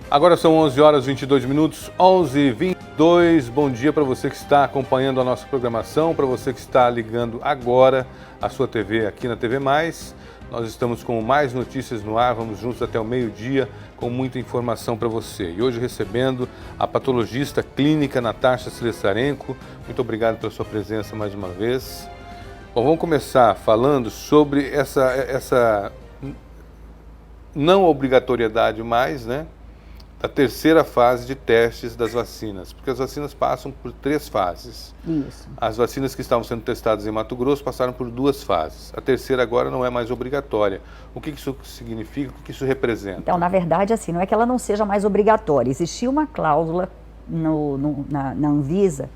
Agora são 11 horas e 22 minutos, 11h22. Bom dia para você que está acompanhando a nossa programação, para você que está ligando agora a sua TV aqui na TV Mais. Nós estamos com mais notícias no ar, vamos juntos até o meio-dia com muita informação para você. E hoje recebendo a patologista clínica Natasha Slesarenko. Muito obrigado pela sua presença mais uma vez. Bom, vamos começar falando sobre essa não obrigatoriedade mais, né? Da terceira fase de testes das vacinas, porque as vacinas passam por 3 fases. Isso. As vacinas que estavam sendo testadas em Mato Grosso passaram por 2 fases. A terceira agora não é mais obrigatória. O que isso significa? O que isso representa? Então, na verdade, assim, não é que ela não seja mais obrigatória. Existia uma cláusula na Anvisa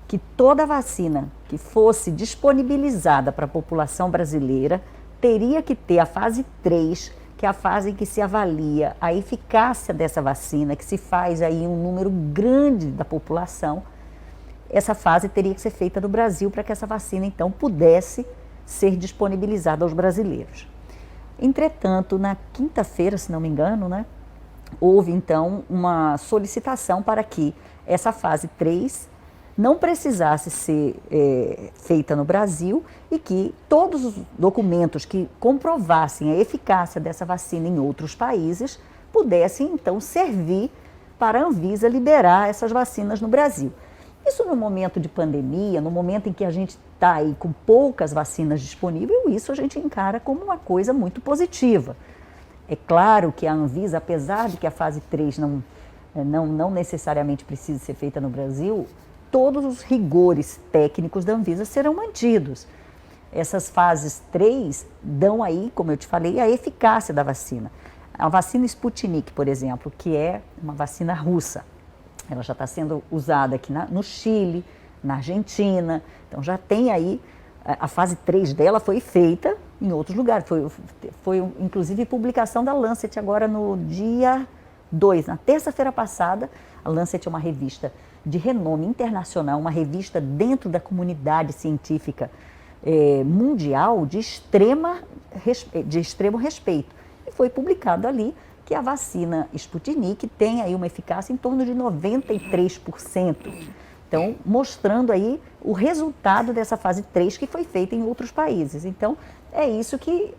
que toda vacina que fosse disponibilizada para a população brasileira teria que ter a fase 3, que é a fase em que se avalia a eficácia dessa vacina, que se faz aí um número grande da população. Essa fase teria que ser feita no Brasil para que essa vacina, então, pudesse ser disponibilizada aos brasileiros. Entretanto, na quinta-feira, se não me engano, né, houve, então, uma solicitação para que essa fase 3 não precisasse ser feita no Brasil e que todos os documentos que comprovassem a eficácia dessa vacina em outros países pudessem, então, servir para a Anvisa liberar essas vacinas no Brasil. Isso no momento de pandemia, no momento em que a gente está aí com poucas vacinas disponíveis, isso a gente encara como uma coisa muito positiva. É claro que a Anvisa, apesar de que a fase 3 não necessariamente precise ser feita no Brasil, todos os rigores técnicos da Anvisa serão mantidos. Essas fases 3 dão aí, como eu te falei, a eficácia da vacina. A vacina Sputnik, por exemplo, que é uma vacina russa, ela já está sendo usada aqui no Chile, na Argentina, então já tem aí, a fase 3 dela foi feita em outros lugares, foi inclusive publicação da Lancet agora no dia 2, na terça-feira passada. A Lancet é uma revista de renome internacional, uma revista dentro da comunidade científica mundial de extremo respeito. E foi publicado ali que a vacina Sputnik tem aí uma eficácia em torno de 93%. Então, mostrando aí o resultado dessa fase 3 que foi feita em outros países. Então, é isso que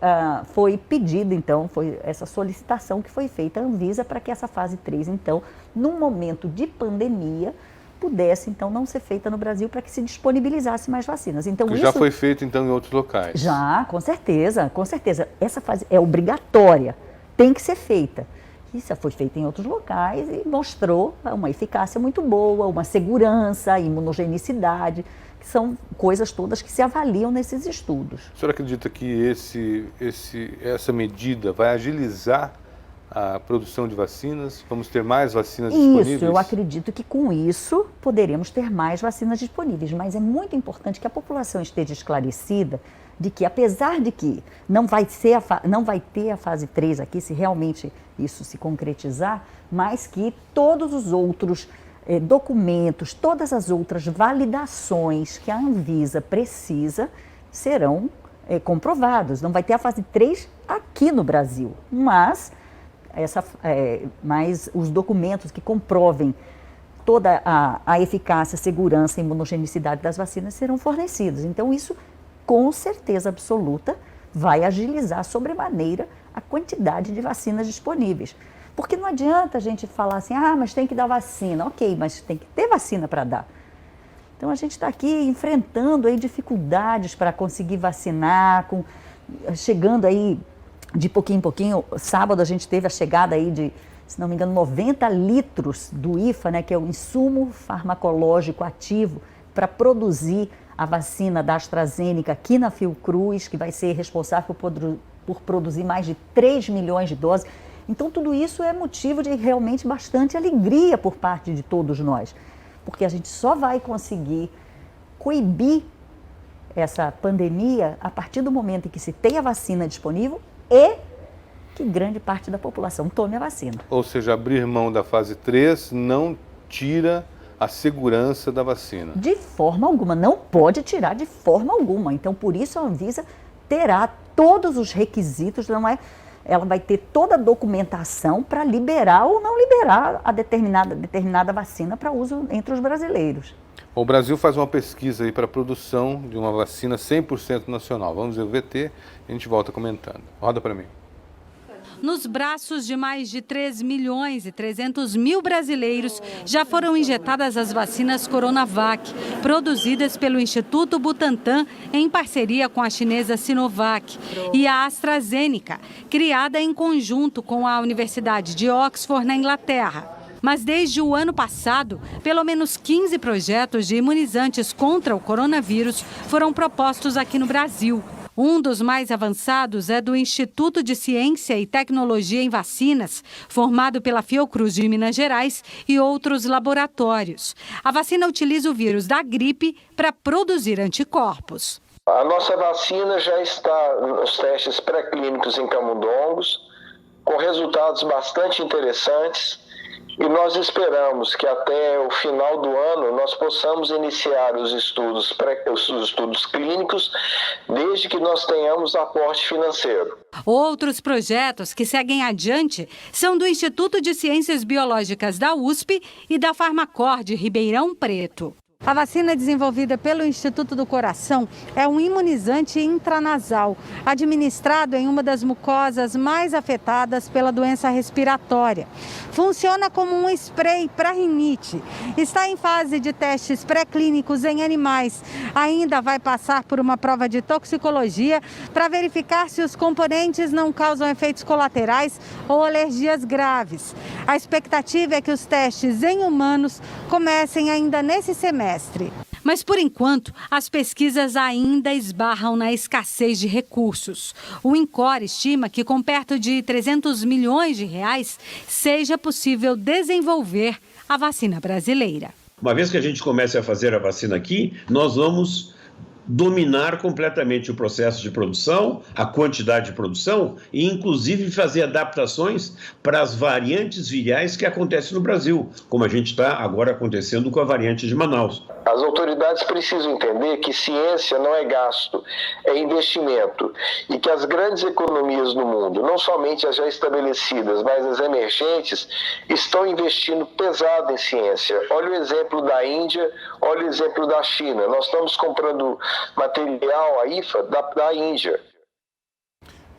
foi pedido, então, foi essa solicitação que foi feita à Anvisa para que essa fase 3, então, num momento de pandemia, pudesse, então, não ser feita no Brasil para que se disponibilizasse mais vacinas. Então, já foi feito, então, em outros locais? Já, com certeza, com certeza. Essa fase é obrigatória, tem que ser feita. Isso foi feito em outros locais e mostrou uma eficácia muito boa, uma segurança, imunogenicidade, que são coisas todas que se avaliam nesses estudos. A senhora acredita que essa medida vai agilizar a produção de vacinas? Vamos ter mais vacinas disponíveis? Isso, eu acredito que com isso poderemos ter mais vacinas disponíveis, mas é muito importante que a população esteja esclarecida de que, apesar de que não vai ter a fase 3 aqui, se realmente isso se concretizar, mas que todos os outros documentos, todas as outras validações que a Anvisa precisa serão comprovados. Não vai ter a fase 3 aqui no Brasil, mas os documentos que comprovem toda a eficácia, segurança e imunogenicidade das vacinas serão fornecidos. Então, isso, com certeza absoluta, vai agilizar sobremaneira a quantidade de vacinas disponíveis. Porque não adianta a gente falar assim, mas tem que dar vacina. Ok, mas tem que ter vacina para dar. Então, a gente está aqui enfrentando aí dificuldades para conseguir vacinar, chegando aí de pouquinho em pouquinho. Sábado a gente teve a chegada aí de, se não me engano, 90 litros do IFA, né, que é o insumo farmacológico ativo para produzir a vacina da AstraZeneca aqui na Fiocruz, que vai ser responsável por produzir mais de 3 milhões de doses. Então, tudo isso é motivo de realmente bastante alegria por parte de todos nós, porque a gente só vai conseguir coibir essa pandemia a partir do momento em que se tem a vacina disponível e que grande parte da população tome a vacina. Ou seja, abrir mão da fase 3 não tira a segurança da vacina. De forma alguma, não pode tirar de forma alguma. Então, por isso a Anvisa terá todos os requisitos, não é ela vai ter toda a documentação para liberar ou não liberar a determinada vacina para uso entre os brasileiros. O Brasil faz uma pesquisa aí para a produção de uma vacina 100% nacional. Vamos ver o VT e a gente volta comentando. Roda para mim. Nos braços de mais de 3.300.000 brasileiros, já foram injetadas as vacinas Coronavac, produzidas pelo Instituto Butantan em parceria com a chinesa Sinovac e a AstraZeneca, criada em conjunto com a Universidade de Oxford, na Inglaterra. Mas desde o ano passado, pelo menos 15 projetos de imunizantes contra o coronavírus foram propostos aqui no Brasil. Um dos mais avançados é do Instituto de Ciência e Tecnologia em Vacinas, formado pela Fiocruz de Minas Gerais e outros laboratórios. A vacina utiliza o vírus da gripe para produzir anticorpos. A nossa vacina já está nos testes pré-clínicos em camundongos, com resultados bastante interessantes. E nós esperamos que até o final do ano nós possamos iniciar os estudos clínicos, desde que nós tenhamos aporte financeiro. Outros projetos que seguem adiante são do Instituto de Ciências Biológicas da USP e da Farmacor de Ribeirão Preto. A vacina desenvolvida pelo Instituto do Coração é um imunizante intranasal, administrado em uma das mucosas mais afetadas pela doença respiratória. Funciona como um spray para rinite. Está em fase de testes pré-clínicos em animais. Ainda vai passar por uma prova de toxicologia para verificar se os componentes não causam efeitos colaterais ou alergias graves. A expectativa é que os testes em humanos comecem ainda nesse semestre. Mas, por enquanto, as pesquisas ainda esbarram na escassez de recursos. O INCOR estima que, com perto de 300 milhões de reais, seja possível desenvolver a vacina brasileira. Uma vez que a gente comece a fazer a vacina aqui, nós vamos dominar completamente o processo de produção, a quantidade de produção e, inclusive, fazer adaptações para as variantes viriais que acontecem no Brasil, como a gente está agora acontecendo com a variante de Manaus. As autoridades precisam entender que ciência não é gasto, é investimento. E que as grandes economias no mundo, não somente as já estabelecidas, mas as emergentes, estão investindo pesado em ciência. Olha o exemplo da Índia, olha o exemplo da China. Nós estamos comprando material, a IFA, da Índia.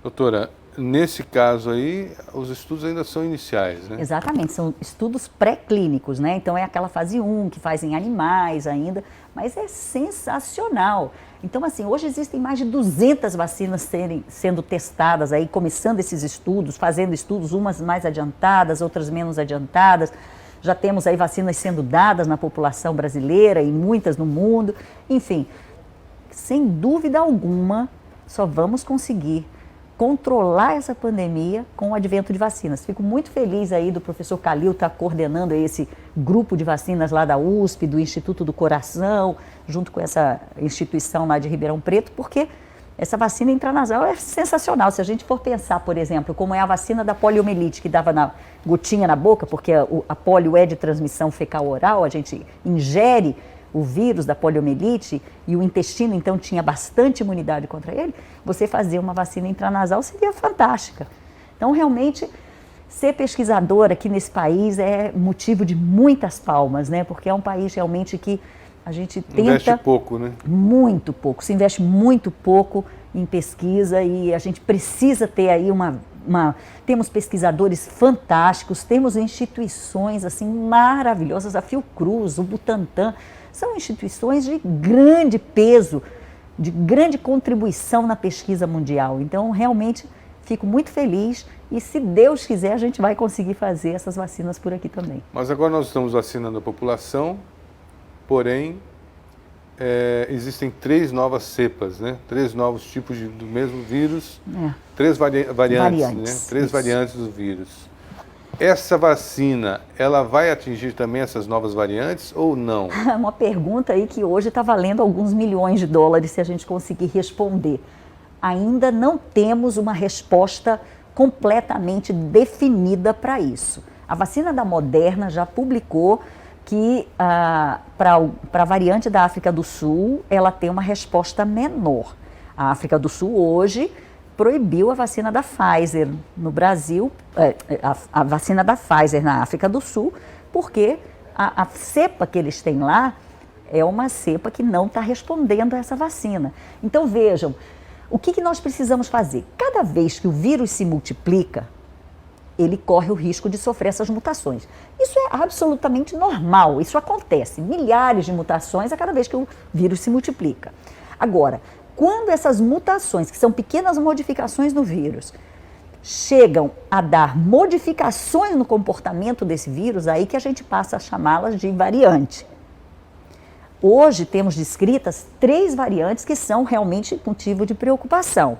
Doutora, nesse caso aí, os estudos ainda são iniciais, né? Exatamente, são estudos pré-clínicos, né? Então é aquela fase 1 que faz em animais ainda, mas é sensacional. Então, assim, hoje existem mais de 200 vacinas sendo testadas aí, começando esses estudos, fazendo estudos, umas mais adiantadas, outras menos adiantadas. Já temos aí vacinas sendo dadas na população brasileira e muitas no mundo. Enfim, sem dúvida alguma, só vamos conseguir controlar essa pandemia com o advento de vacinas. Fico muito feliz aí do professor Calil estar coordenando aí esse grupo de vacinas lá da USP, do Instituto do Coração, junto com essa instituição lá de Ribeirão Preto, porque essa vacina intranasal é sensacional. Se a gente for pensar, por exemplo, como é a vacina da poliomielite, que dava na gotinha na boca, porque a polio é de transmissão fecal-oral, a gente ingere o vírus da poliomielite e o intestino, então, tinha bastante imunidade contra ele, você fazer uma vacina intranasal seria fantástica. Então, realmente, ser pesquisador aqui nesse país é motivo de muitas palmas, né? Porque é um país realmente que a gente tenta... Investe pouco, né? Muito pouco, se investe muito pouco em pesquisa e a gente precisa ter aí temos pesquisadores fantásticos, temos instituições assim maravilhosas, a Fiocruz, o Butantan, são instituições de grande peso, de grande contribuição na pesquisa mundial. Então, realmente, fico muito feliz e, se Deus quiser, a gente vai conseguir fazer essas vacinas por aqui também. Mas agora nós estamos vacinando a população, porém, existem 3 novas cepas, né? 3 novos tipos do mesmo vírus, 3 variantes, né? 3 variantes do vírus. Essa vacina, ela vai atingir também essas novas variantes ou não? Uma pergunta aí que hoje está valendo alguns milhões de dólares se a gente conseguir responder. Ainda não temos uma resposta completamente definida para isso. A vacina da Moderna já publicou que para a variante da África do Sul, ela tem uma resposta menor. A África do Sul hoje proibiu a vacina da Pfizer no Brasil, a vacina da Pfizer na África do Sul, porque a cepa que eles têm lá é uma cepa que não está respondendo a essa vacina. Então vejam, o que nós precisamos fazer? Cada vez que o vírus se multiplica, ele corre o risco de sofrer essas mutações. Isso é absolutamente normal, isso acontece. Milhares de mutações a cada vez que o vírus se multiplica. Agora, quando essas mutações, que são pequenas modificações no vírus, chegam a dar modificações no comportamento desse vírus, aí que a gente passa a chamá-las de variante. Hoje temos descritas 3 variantes que são realmente motivo de preocupação.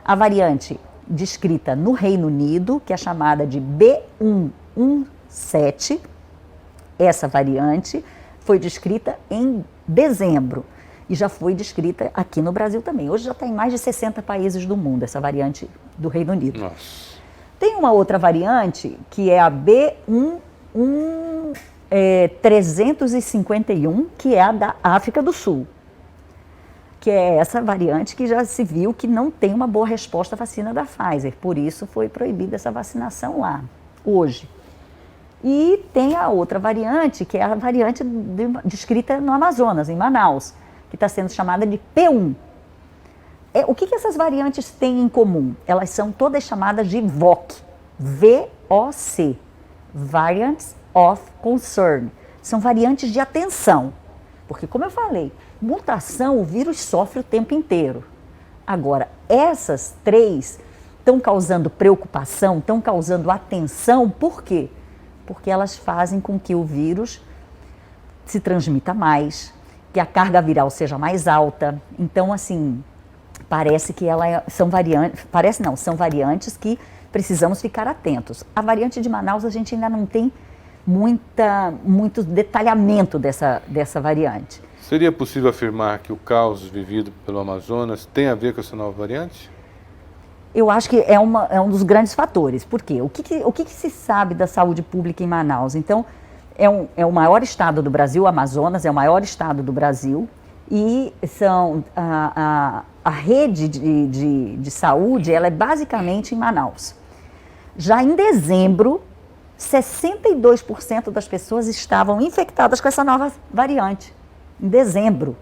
A variante descrita no Reino Unido, que é chamada de B117, essa variante foi descrita em dezembro e já foi descrita aqui no Brasil também. Hoje já está em mais de 60 países do mundo, essa variante do Reino Unido. Nossa. Tem uma outra variante, que é a B1351, que é a da África do Sul, que é essa variante que já se viu que não tem uma boa resposta à vacina da Pfizer, por isso foi proibida essa vacinação lá, hoje. E tem a outra variante, que é a variante descrita no Amazonas, em Manaus, que está sendo chamada de P1. O que essas variantes têm em comum? Elas são todas chamadas de VOC, V-O-C, Variants of Concern. São variantes de atenção, porque como eu falei, mutação o vírus sofre o tempo inteiro. Agora, essas 3 estão causando preocupação, estão causando atenção, por quê? Porque elas fazem com que o vírus se transmita mais, que a carga viral seja mais alta. Então, assim, parece que são variantes, são variantes que precisamos ficar atentos. A variante de Manaus, a gente ainda não tem muito detalhamento dessa variante. Seria possível afirmar que o caos vivido pelo Amazonas tem a ver com essa nova variante? Eu acho que é um dos grandes fatores. Por quê? O que se sabe da saúde pública em Manaus? Então, é o maior estado do Brasil, o Amazonas é o maior estado do Brasil, e a rede de saúde ela é basicamente em Manaus. Já em dezembro, 62% das pessoas estavam infectadas com essa nova variante, em dezembro.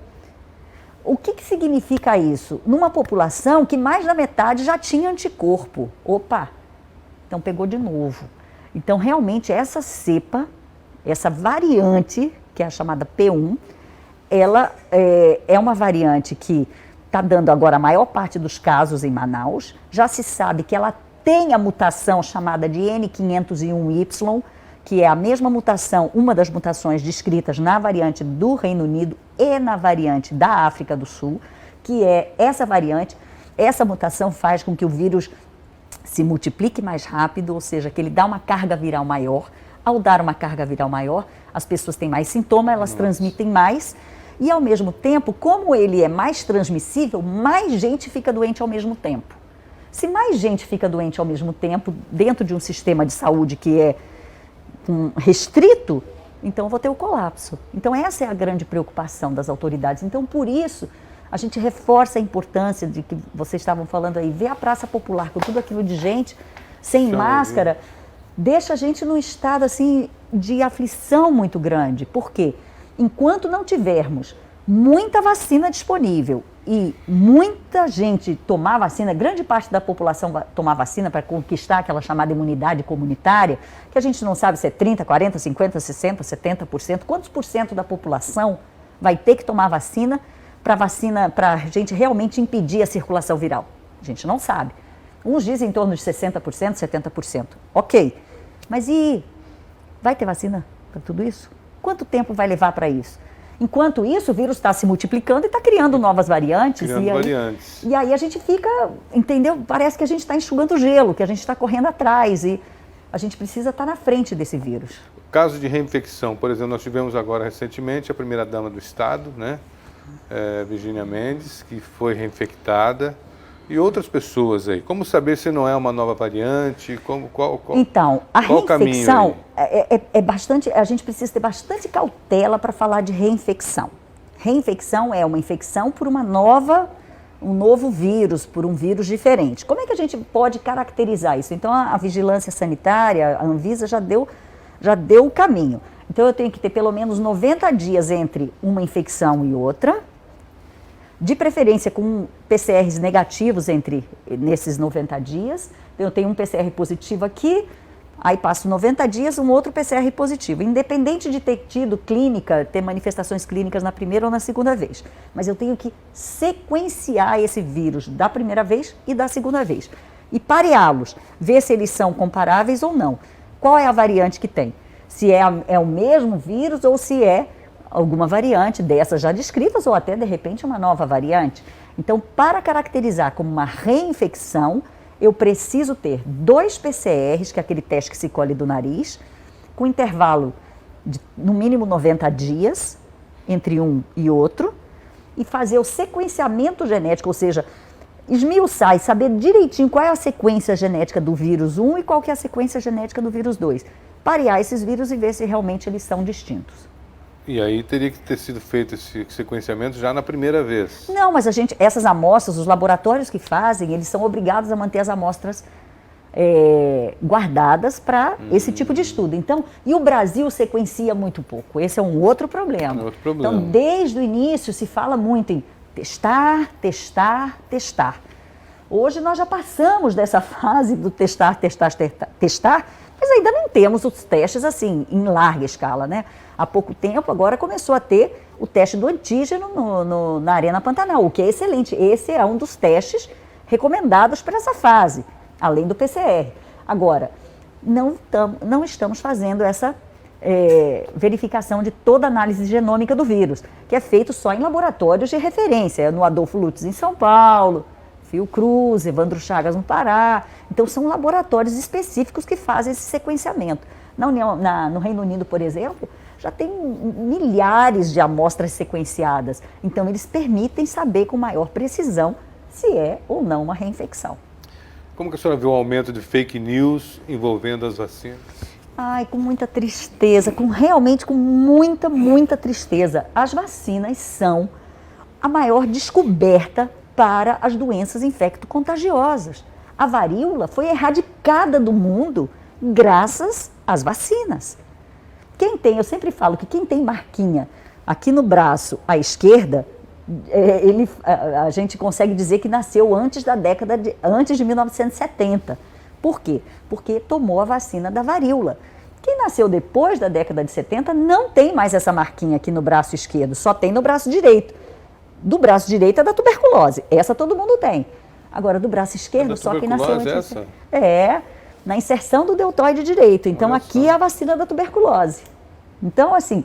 O que significa isso? Numa população que mais da metade já tinha anticorpo. Opa, então pegou de novo. Então, realmente, essa cepa, essa variante, que é a chamada P1, ela é uma variante que está dando agora a maior parte dos casos em Manaus. Já se sabe que ela tem a mutação chamada de N501Y, que é a mesma mutação, uma das mutações descritas na variante do Reino Unido e na variante da África do Sul, que é essa variante. Essa mutação faz com que o vírus se multiplique mais rápido, ou seja, que ele dá uma carga viral maior. Ao dar uma carga viral maior, as pessoas têm mais sintomas, elas transmitem mais. E, ao mesmo tempo, como ele é mais transmissível, mais gente fica doente ao mesmo tempo. Se mais gente fica doente ao mesmo tempo, dentro de um sistema de saúde que é restrito, então eu vou ter o colapso. Então, essa é a grande preocupação das autoridades. Então, por isso, a gente reforça a importância de que vocês estavam falando aí, ver a praça popular com tudo aquilo de gente, sem máscara, deixa a gente num estado assim de aflição muito grande. Por quê? Enquanto não tivermos muita vacina disponível e muita gente tomar vacina, grande parte da população tomar vacina para conquistar aquela chamada imunidade comunitária, que a gente não sabe se é 30%, 40%, 50%, 60%, 70%, quantos por cento da população vai ter que tomar vacina para a gente realmente impedir a circulação viral? A gente não sabe. Uns dizem em torno de 60%, 70%. Ok, mas e vai ter vacina para tudo isso? Quanto tempo vai levar para isso? Enquanto isso, o vírus está se multiplicando e está criando novas variantes. E aí a gente fica, entendeu? Parece que a gente está enxugando gelo, que a gente está correndo atrás e a gente precisa estar na frente desse vírus. O caso de reinfecção, por exemplo, nós tivemos agora recentemente a primeira-dama do Estado, né? Virginia Mendes, que foi reinfectada. E outras pessoas aí. Como saber se não é uma nova variante? Então, a reinfecção é bastante. A gente precisa ter bastante cautela para falar de reinfecção. Reinfecção é uma infecção por uma nova um novo vírus por um vírus diferente. Como é que a gente pode caracterizar isso? Então, a vigilância sanitária, a Anvisa já deu o caminho. Então, eu tenho que ter pelo menos 90 dias entre uma infecção e outra, de preferência com PCRs negativos nesses 90 dias. Eu tenho um PCR positivo aqui, aí passo 90 dias, um outro PCR positivo, independente de ter tido ter manifestações clínicas na primeira ou na segunda vez. Mas eu tenho que sequenciar esse vírus da primeira vez e da segunda vez. E pareá-los, ver se eles são comparáveis ou não. Qual é a variante que tem? Se é o mesmo vírus ou se é alguma variante dessas já descritas ou até, de repente, uma nova variante. Então, para caracterizar como uma reinfecção, eu preciso ter 2 PCRs, que é aquele teste que se colhe do nariz, com intervalo de, no mínimo, 90 dias entre um e outro, e fazer o sequenciamento genético, ou seja, esmiuçar e saber direitinho qual é a sequência genética do vírus 1 e qual que é a sequência genética do vírus 2. Parear esses vírus e ver se realmente eles são distintos. E aí teria que ter sido feito esse sequenciamento já na primeira vez. Não, mas essas amostras, os laboratórios que fazem, eles são obrigados a manter as amostras guardadas para esse tipo de estudo. Então, e o Brasil sequencia muito pouco. Esse é um outro problema. Então, desde o início se fala muito em testar, testar, testar. Hoje nós já passamos dessa fase do testar, testar, testar, mas ainda não temos os testes assim, em larga escala, né? Há pouco tempo, agora começou a ter o teste do antígeno na Arena Pantanal, o que é excelente. Esse é um dos testes recomendados para essa fase, além do PCR. Agora, não estamos fazendo essa verificação de toda a análise genômica do vírus, que é feito só em laboratórios de referência, no Adolfo Lutz em São Paulo, Fiocruz, Evandro Chagas no Pará. Então, são laboratórios específicos que fazem esse sequenciamento. No Reino Unido, por exemplo, já tem milhares de amostras sequenciadas. Então, eles permitem saber com maior precisão se é ou não uma reinfecção. Como que a senhora viu o aumento de fake news envolvendo as vacinas? Ai, com muita tristeza, realmente com muita, muita tristeza. As vacinas são a maior descoberta para as doenças infecto-contagiosas. A varíola foi erradicada do mundo graças às vacinas. Eu sempre falo que quem tem marquinha aqui no braço à esquerda, a gente consegue dizer que nasceu antes de 1970. Por quê? Porque tomou a vacina da varíola. Quem nasceu depois da década de 70 não tem mais essa marquinha aqui no braço esquerdo, só tem no braço direito. Do braço direito é da tuberculose, essa todo mundo tem. Agora, do braço esquerdo, só quem nasceu antes. Na inserção do deltoide direito. Então, aqui é a vacina da tuberculose. Então, assim,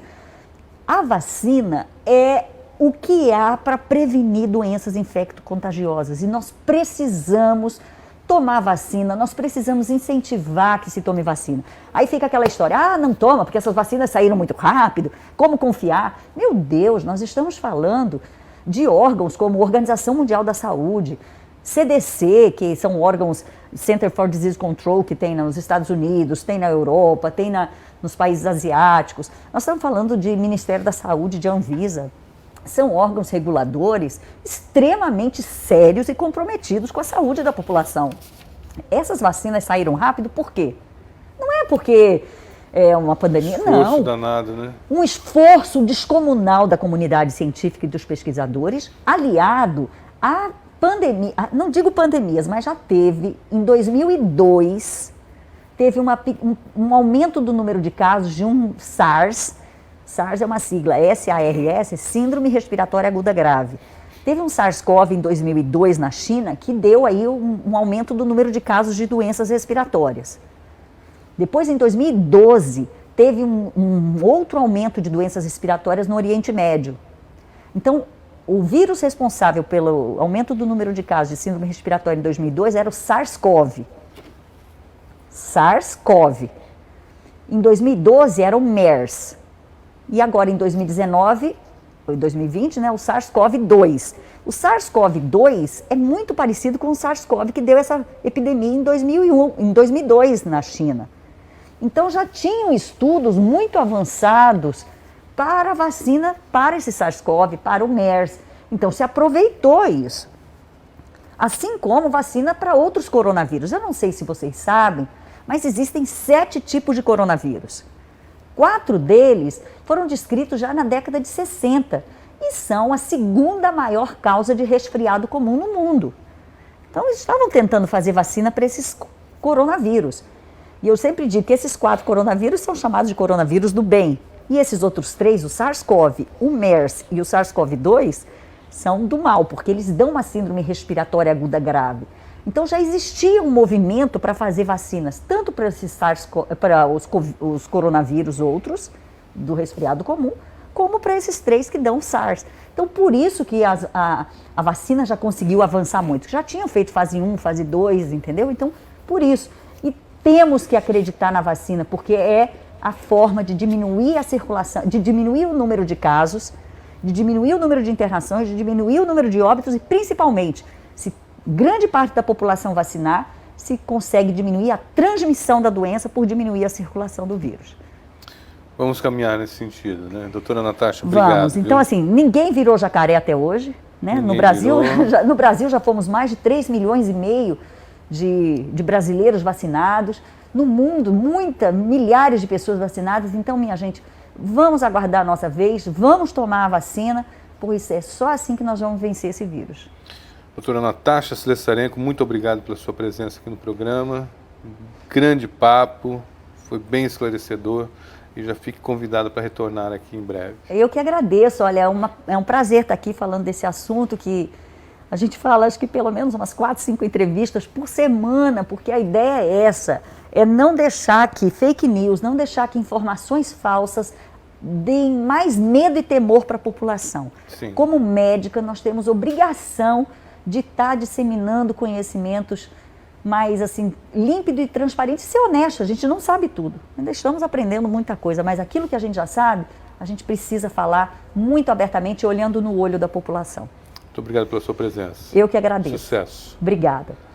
a vacina é o que há para prevenir doenças infecto-contagiosas. E nós precisamos tomar vacina, nós precisamos incentivar que se tome vacina. Aí fica aquela história, não toma, porque essas vacinas saíram muito rápido, como confiar? Meu Deus, nós estamos falando de órgãos como Organização Mundial da Saúde, CDC, que são órgãos, Center for Disease Control, que tem nos Estados Unidos, tem na Europa, tem nos países asiáticos. Nós estamos falando de Ministério da Saúde, de Anvisa. São órgãos reguladores extremamente sérios e comprometidos com a saúde da população. Essas vacinas saíram rápido por quê? Não é porque é uma pandemia, não. Um esforço danado, né? Um esforço descomunal da comunidade científica e dos pesquisadores, aliado à pandemia, não digo pandemias, mas já teve, em 2002, teve um aumento do número de casos de um SARS. SARS é uma sigla, SARS, Síndrome Respiratória Aguda Grave. Teve um SARS-CoV em 2002 na China que deu aí um aumento do número de casos de doenças respiratórias. Depois, em 2012, teve um outro aumento de doenças respiratórias no Oriente Médio. Então, o vírus responsável pelo aumento do número de casos de síndrome respiratória em 2002 era o SARS-CoV. SARS-CoV. Em 2012 era o MERS. E agora em 2019, ou 2020, né, o SARS-CoV-2. O SARS-CoV-2 é muito parecido com o SARS-CoV que deu essa epidemia em 2002 na China. Então já tinham estudos muito avançados para a vacina para esse SARS-CoV, para o MERS. Então se aproveitou isso. Assim como vacina para outros coronavírus. Eu não sei se vocês sabem, mas existem 7 tipos de coronavírus. 4 deles foram descritos já na década de 60 e são a segunda maior causa de resfriado comum no mundo. Então, eles estavam tentando fazer vacina para esses coronavírus. E eu sempre digo que esses 4 coronavírus são chamados de coronavírus do bem. E esses outros 3, o SARS-CoV, o MERS e o SARS-CoV-2, são do mal, porque eles dão uma síndrome respiratória aguda grave. Então já existia um movimento para fazer vacinas, tanto para os coronavírus outros, do resfriado comum, como para esses 3 que dão SARS. Então por isso que a vacina já conseguiu avançar muito. Já tinham feito fase 1, fase 2, entendeu? Então por isso. E temos que acreditar na vacina, porque é a forma de diminuir a circulação, de diminuir o número de casos, de diminuir o número de internações, de diminuir o número de óbitos e, principalmente, se grande parte da população vacinar, se consegue diminuir a transmissão da doença por diminuir a circulação do vírus. Vamos caminhar nesse sentido, né? Doutora Natasha, obrigado. Vamos. Então, assim, ninguém virou jacaré até hoje, né? No Brasil já fomos mais de 3,5 milhões de brasileiros vacinados. No mundo, milhares de pessoas vacinadas. Então, minha gente, vamos aguardar a nossa vez, vamos tomar a vacina, pois é só assim que nós vamos vencer esse vírus. Doutora Natasha Slessarenko, muito obrigado pela sua presença aqui no programa. Grande papo, foi bem esclarecedor e já fique convidada para retornar aqui em breve. Eu que agradeço, olha, é um prazer estar aqui falando desse assunto que a gente fala, acho que pelo menos umas 4, 5 entrevistas por semana, porque a ideia é essa, é não deixar que fake news, não deixar que informações falsas deem mais medo e temor para a população. Sim. Como médica, nós temos obrigação de estar disseminando conhecimentos mais assim, límpido e transparente e ser honesto. A gente não sabe tudo, ainda estamos aprendendo muita coisa, mas aquilo que a gente já sabe, a gente precisa falar muito abertamente, olhando no olho da população. Muito obrigado pela sua presença. Eu que agradeço. Sucesso. Obrigada.